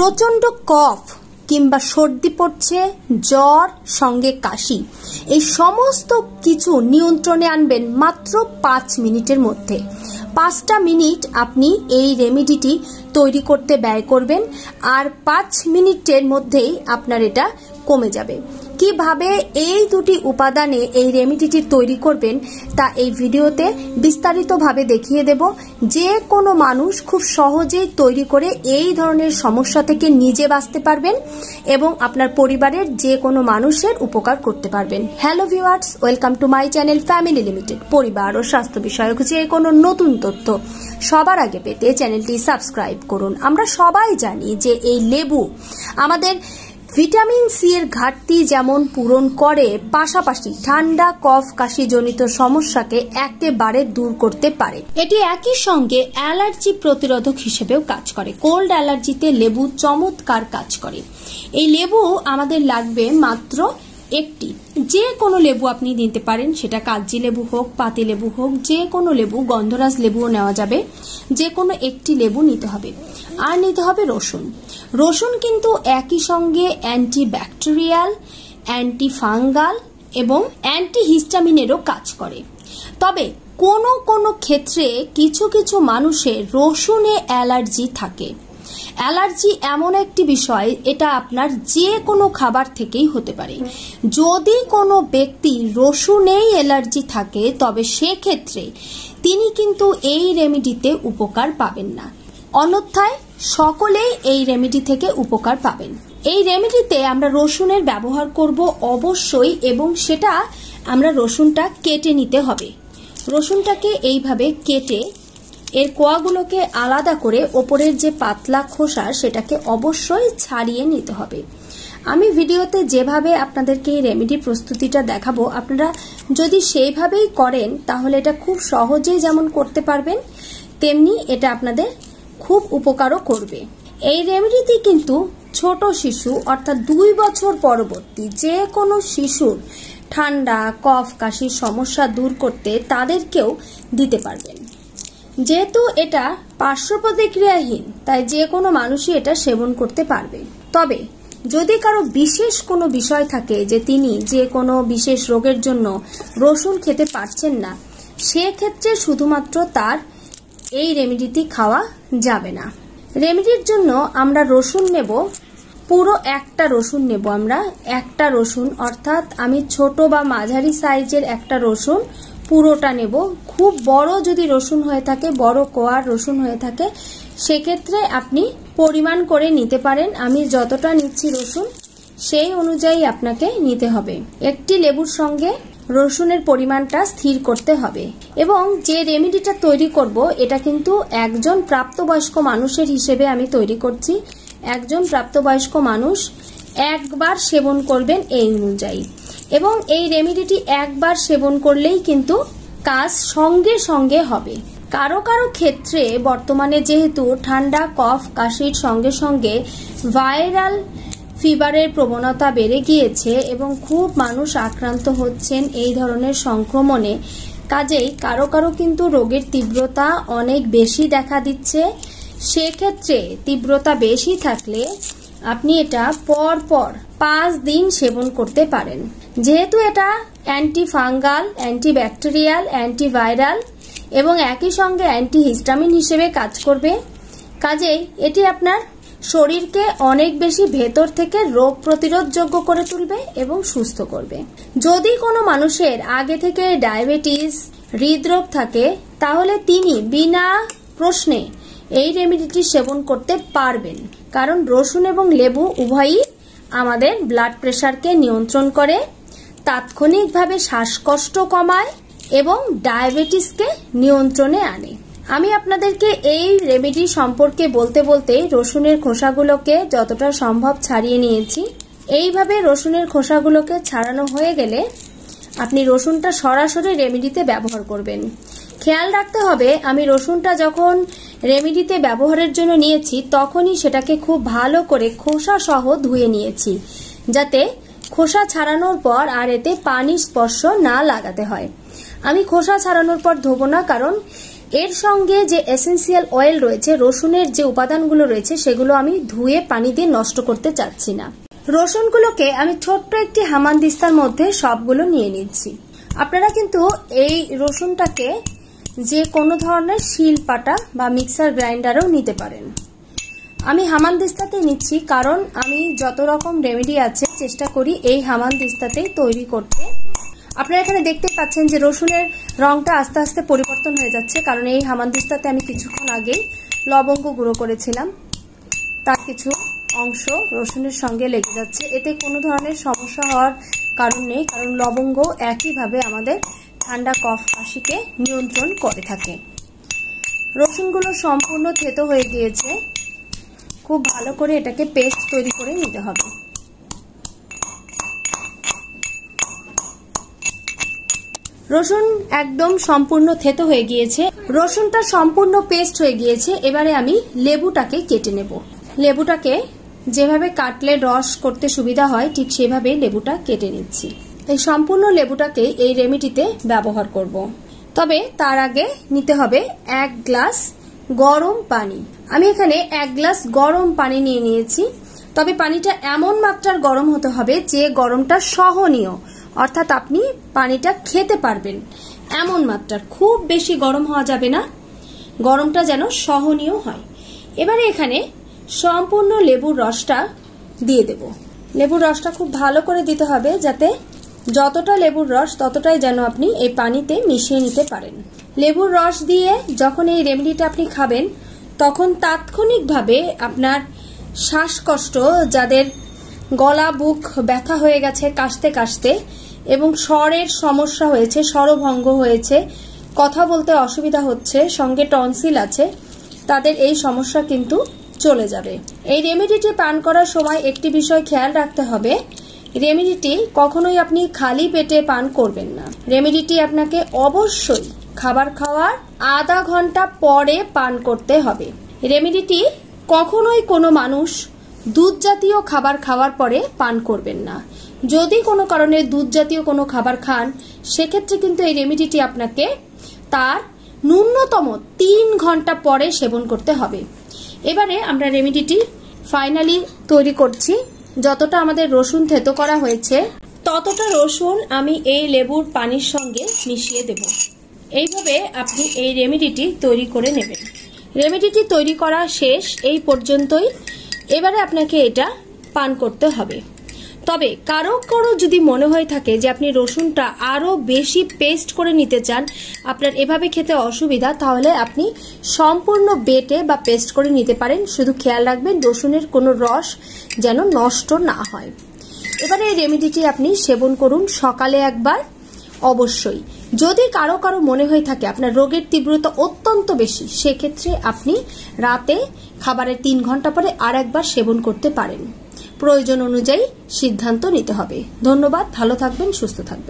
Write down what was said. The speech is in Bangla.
প্রচন্ড কফ কিংবা সর্দি পড়ছে, জ্বর সঙ্গে কাশি, এই সমস্ত কিছু নিয়ন্ত্রণে আনবেন মাত্র 5 মিনিটের মধ্যে। 5টা মিনিট আপনি এই রেমেডিটি তৈরি করতে ব্যয় করবেন, আর 5 মিনিটের মধ্যেই আপনার এটা কমে যাবে। কিভাবে এই দুটি উপাদানে এই রেমেডিটি তৈরি করবেন তা এই ভিডিওতে বিস্তারিতভাবে দেখিয়ে দেব। যে কোনো মানুষ খুব সহজেই তৈরি করে এই ধরনের সমস্যা থেকে নিজে বাঁচতে পারবেন এবং আপনার পরিবারের যে কোনো মানুষের উপকার করতে পারবেন। Hello viewers, welcome to my channel family limited. পরিবার ও স্বাস্থ্য বিষয়ক যে কোনো নতুন তথ্য সবার আগে পেতে চ্যানেলটি সাবস্ক্রাইব করুন। আমরা সবাই জানি যে এই লেবু আমাদের ভিটামিন সি এর ঘাটতি যেমন পূরণ করে, পাশাপাশি ঠান্ডা কফ কাশি জনিত সমস্যাকে একেবারে দূর করতে পারে। এটি একই সঙ্গে অ্যালার্জি প্রতিরোধক হিসেবেও কাজ করে। কোল্ড অ্যালার্জিতে লেবু চমৎকার কাজ করে। এই লেবু আমাদের লাগবে মাত্র একটি। যে কোনো লেবু আপনি নিতে পারেন, সেটা কাগজি লেবু হোক, পাতি লেবু হোক, যে কোনো লেবু, গন্ধরাজ লেবুও নেওয়া যাবে। যে কোনো একটি লেবু নিতে হবে। আর নিতে হবে রসুন। রসুন কিন্তু একই সঙ্গে অ্যান্টিব্যাকটেরিয়াল, অ্যান্টি ফাঙ্গাল এবং অ্যান্টিহিস্টামিনেরও কাজ করে। তবে কোনো কোনো ক্ষেত্রে কিছু কিছু মানুষের রসুনে অ্যালার্জি থাকে। অ্যালার্জি এমন একটি বিষয়, এটা আপনার যে কোনো খাবার থেকেই হতে পারে। যদি কোনো ব্যক্তি রসুনেই অ্যালার্জি থাকে তবে সেক্ষেত্রে তিনি কিন্তু এই রেমেডিতে উপকার পাবেন না। অন্যথায় সকলেই এই রেমেডি থেকে উপকার পাবেন। এই রেমেডিতে আমরা রসুনের ব্যবহার করব অবশ্যই, এবং সেটা আমরা রসুনটা কেটে নিতে হবে। রসুনটাকে এইভাবে কেটে এর কোয়াগুলোকে আলাদা করে ওপরের যে পাতলা খোসা সেটাকে অবশ্যই ছাড়িয়ে নিতে হবে। আমি ভিডিওতে যেভাবে আপনাদেরকে এই রেমেডি প্রস্তুতিটা দেখাবো, আপনারা যদি সেইভাবেই করেন তাহলে এটা খুব সহজেই যেমন করতে পারবেন, তেমনি এটা আপনাদের খুব উপকারও করবে। এই রেমেডিটি কিন্তু ছোট শিশু অর্থাৎ 2 বছর পরবর্তী যে কোনো শিশুর ঠান্ডা কফ কাশির সমস্যা দূর করতে তাদেরকেও দিতে পারবেন। যেহেতু এটা পার্শ্ব প্রতিক্রিয়াহীন, তাই যে কোনো মানুষই এটা সেবন করতে পারবে। তবে যদি কারো বিশেষ কোনো বিষয় থাকে যে তিনি যে কোনো বিশেষ রোগের জন্য রসুন খেতে পারছেন না, সেক্ষেত্রে শুধুমাত্র তার এই রেমেডিটি খাওয়া যাবে না। রেমেডির জন্য আমরা রসুন নেব, পুরো একটা রসুন নেব। আমরা একটা রসুন, অর্থাৎ আমি ছোট বা মাঝারি সাইজের একটা রসুন পুরোটা নেব। খুব বড় যদি রসুন হয়ে থাকে, বড় কোয়ার রসুন হয়ে থাকে, সেক্ষেত্রে আপনি পরিমাণ করে নিতে পারেন। আমি যতটা নিচ্ছি রসুন সেই অনুযায়ী আপনাকে নিতে হবে। একটি লেবুর সঙ্গে রসুনের পরিমাণটা স্থির করতে হবে। এবং যে রেমেডিটা তৈরি করব এটা কিন্তু একজন প্রাপ্তবয়স্ক মানুষের হিসেবে আমি তৈরি করছি। একজন প্রাপ্তবয়স্ক মানুষ একবার সেবন করবেন এই অনুযায়ী, এবং এই রেমেডিটি একবার সেবন করলেই কিন্তু কাজ সঙ্গে সঙ্গে হবে। কারো কারো ক্ষেত্রে বর্তমানে যেহেতু ঠান্ডা কফ কাশির সঙ্গে সঙ্গে ভাইরাল ফিভারের প্রবণতা বেড়ে গিয়েছে এবং খুব মানুষ আক্রান্ত হচ্ছেন এই ধরনের সংক্রমণে, কাজেই কারো কারো কিন্তু রোগের তীব্রতা অনেক বেশি দেখা দিচ্ছে। সেক্ষেত্রে তীব্রতা বেশি থাকলে আপনি এটা পর পর 5 দিন সেবন করতে পারেন। যেহেতু এটা অ্যান্টি ফাঙ্গাল, অ্যান্টিব্যাকটেরিয়াল, অ্যান্টিভাইরাল এবং একই সঙ্গে অ্যান্টিহিস্টামিন হিসেবে কাজ করবে, কাজেই এটি আপনার শরীরকে অনেক বেশি ভেতর থেকে রোগ প্রতিরোধযোগ্য করে তুলবে এবং সুস্থ করবে। যদি কোনো মানুষের আগে থেকে ডায়াবেটিস, হৃদরোগ থাকে, তাহলে তিনি বিনা প্রশ্নে এই রেমেডিটি সেবন করতে পারবেন। কারণ রসুন এবং লেবু উভয়ই আমাদের ব্লাড প্রেশারকে নিয়ন্ত্রণ করে, তাৎক্ষণিকভাবে শ্বাসকষ্ট কমায় এবং ডায়াবেটিসকে নিয়ন্ত্রণে আনে। আমি আপনাদেরকে এই রেমেডি সম্পর্কে বলতে বলতে রসুনের খোসাগুলোকে যতটা সম্ভব ছাড়িয়ে নিয়েছি। এইভাবে রসুনের খোসাগুলোকে ছাড়ানো হয়ে গেলে আপনি রসুনটা সরাসরি রেমেডিতে ব্যবহার করবেন। খেয়াল রাখতে হবে, আমি রসুনটা যখন রেমেডিতে ব্যবহারের জন্য নিয়েছি তখনই সেটাকে খুব ভালো করে খোসা সহ ধুয়ে নিয়েছি, যাতে খোসা ছাড়ানোর পর আর এতে পানির স্পর্শ না লাগাতে হয়। আমি খোসা ছাড়ানোর পর ধোবো না, কারণ এর সঙ্গে যে এসেন্সিয়াল অয়েল রয়েছে, রসুনের যে উপাদানগুলো রয়েছে, সেগুলো আমি ধুয়ে পানি দিয়ে নষ্ট করতে চাচ্ছি না। রসুনগুলোকে আমি ছোট্ট একটি হামানদিস্তার মধ্যে সবগুলো নিয়ে নিচ্ছি। আপনারা কিন্তু এই রসুনটাকে যে কোনো ধরনের শিলপাটা বা মিক্সার গ্রাইন্ডারও নিতে পারেন। আমি হামানদিস্তাতে নিচ্ছি কারণ আমি যত রকম রেমেডি আছে চেষ্টা করি এই হামানদিস্তাতেই তৈরি করতে। আপনারা এখানে দেখতে পাচ্ছেন যে রসুনের রংটা আস্তে আস্তে পরিবর্তন হয়ে যাচ্ছে, কারণ এই হামানদিস্তাতে আমি কিছুক্ষণ আগেই লবঙ্গ গুঁড়ো করেছিলাম, তার কিছু অংশ রসুনের সঙ্গে লেগে যাচ্ছে। এতে কোনো ধরনের সমস্যা হওয়ার কারণ নেই, কারণ লবঙ্গ একইভাবে আমাদের ঠান্ডা কফ কাশিকে নিয়ন্ত্রণ করে থাকে। রসুনগুলো সম্পূর্ণ থেতো হয়ে গিয়েছে, খুব ভালো করে এটাকে পেস্ট তৈরি করে নিতে হবে। রসুন একদম সম্পূর্ণ থেতো হয়ে গিয়েছে, রসুনটা সম্পূর্ণ পেস্ট হয়ে গিয়েছে। এবারে আমি লেবুটাকে কেটে নেব। লেবুটাকে যেভাবে কাটলে রস করতে সুবিধা হয় ঠিক সেভাবে লেবুটা কেটে নিচ্ছি। এই সম্পূর্ণ লেবুটাকে এই রেমেডিতে ব্যবহার করব। তবে তার আগে নিতে হবে 1 গ্লাস গরম পানি। আমি এখানে 1 গ্লাস গরম পানি নিয়ে নিয়েছি। তবে পানিটা এমন মাত্রার গরম হতে হবে যে গরমটা সহনীয়, অর্থাৎ আপনি পানিটা খেতে পারবেন এমন মাত্রার। খুব বেশি গরম হওয়া যাবে না, গরমটা যেন সহনীয় হয়। এবারে এখানে সম্পূর্ণ লেবুর রসটা দিয়ে দেব। লেবুর রসটা খুব ভালো করে দিতে হবে, যাতে যতটা লেবুর রস ততটাই যেন আপনি এই পানিতে মিশিয়ে নিতে পারেন। লেবুর রস দিয়ে যখন এই রেমেডিটা আপনি খাবেন, তখন তাৎক্ষণিকভাবে আপনার শ্বাসকষ্ট, যাদের গলা বুক ব্যথা হয়ে গেছে কাশতে কাশতে এবং স্বরের সমস্যা হয়েছে, স্বরভঙ্গ হয়েছে, কথা বলতে অসুবিধা হচ্ছে, সঙ্গে টনসিল আছে, তাদের এই সমস্যা কিন্তু চলে যাবে। এই রেমেডিটি পান করার সময় একটি বিষয় খেয়াল রাখতে হবে, রেমেডিটি কখনোই আপনি খালি পেটে পান করবেন না। রেমেডিটি আপনাকে অবশ্যই খাবার খাওয়ার আধা ঘন্টা পরে পান করতে হবে। রেমেডিটি কখনোই কোনো মানুষ দুধ জাতীয় খাবার খাওয়ার পরে পান করবেন না। যদি কোনো কারণে দুধ জাতীয় কোনো খাবার খান, সেক্ষেত্রে কিন্তু এই রেমেডিটি আপনাকে তার ন্যূনতম 3 ঘন্টা পরে সেবন করতে হবে। এবারে আমরা রেমেডিটি ফাইনালি তৈরি করছি। যতটা আমাদের রসুন থেতো করা হয়েছে ততটা রসুন আমি এই লেবুর পানির সঙ্গে মিশিয়ে দেব। এইভাবে আপনি এই রেমেডিটি তৈরি করে নেবেন। রেমেডিটি তৈরি করা শেষ, এই পর্যন্তই। এবারে আপনাকে এটা পান করতে হবে। তবে কারো যদি মনে হয়ে থাকে যে আপনি রসুনটা আরো বেশি পেস্ট করে নিতে চান, আপনার এভাবে খেতে অসুবিধা, তাহলে আপনি সম্পূর্ণ বেটে বা পেস্ট করে নিতে পারেন। শুধু খেয়াল রাখবেন রসুনের কোনো রস যেন নষ্ট না হয়। এবারে এই রেমেডিটি আপনি সেবন করুন সকালে একবার অবশ্যই। যদি কারো মনে হয়ে থাকে আপনার রোগের তীব্রতা অত্যন্ত বেশি, সেক্ষেত্রে আপনি রাতে খাবারের 3 ঘন্টা পরে আর একবার সেবন করতে পারেন। প্রয়োজন অনুযায়ী সিদ্ধান্ত নিতে হবে। ধন্যবাদ, ভালো থাকবেন, সুস্থ থাকবেন।